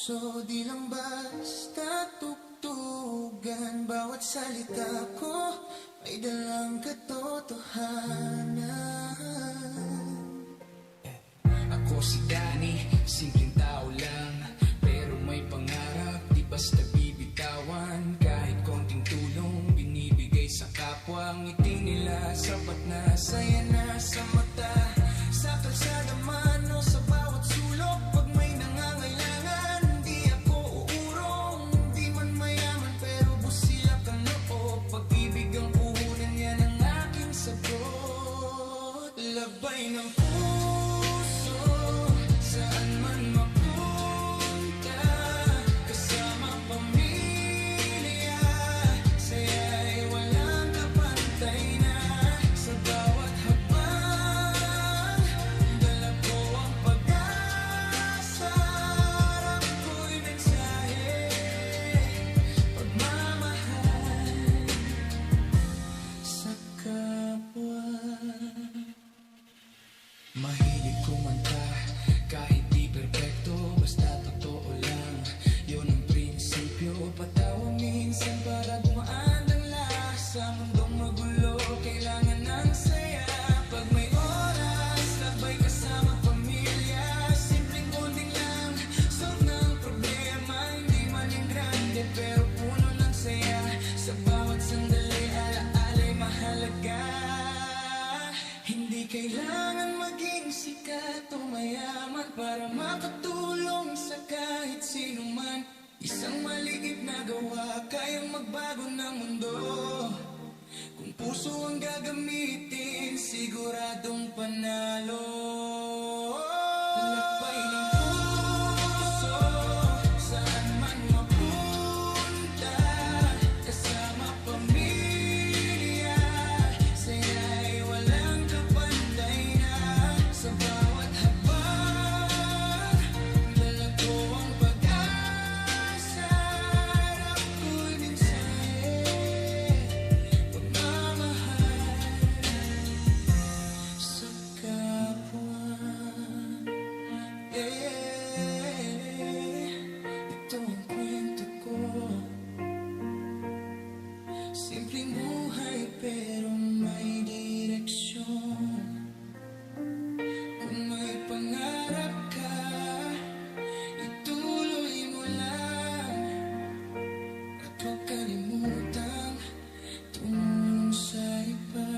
puso, di lang basta tugtugan. Bawat salita ko ay dalang katotohanan. Ako si Danny, simpleng tao lang, pero may pangarap, di basta bibitawan. Kahit konting tulong, binibigay sa kapwa. Ngiti nila, sapat na, saya na sa mata. Sa kalsada man o sa bawat sulok, pag may nangangailangan, di ako uurong. Di man mayaman, pero busilak ang loob. Pag-ibig ang puhunan, yan ang aking sagot. Labay ng puso, saan man mapunta, kasama pamilya, saya'y walang kapantay na. Sa bawat hakbang, dala ko ang pag-asa, harap ko'y mensahe, pagmamahal sa kapwa. Mahilig kumanta, kahit di perpekto, basta totoo lang. Yun ang prinsipyo, patawa minsan para gumaan ang lahat. Sa mundong magulo, kailangan ng saya. Pag may oras, labay kasama pamilya. Simpleng bonding lang, solve ng problema. Hindi man yung grande, pero puno ng saya. Sa bawat sandali, alaala'y mahalaga. Hindi kailangan maging sikat o mayaman para makatulong sa kahit sino man. Isang maliit na gawa, kayang magbago ng mundo. Kung puso ang gagamitin, siguradong panalo. Lakbay ng puso, saan man mapunta, kasama pamilya, saya'y walang kapantay na. Sa bawat habang, dala ko ang pag-asa, harap ko'y mensahe, pagmamahal sa kapwa. Ito ang kwento ko, simpleng buhay pero may direksyon. Kung may pangarap ka, ituloy mo lang, at huwag kalimutang tumulong sa iba.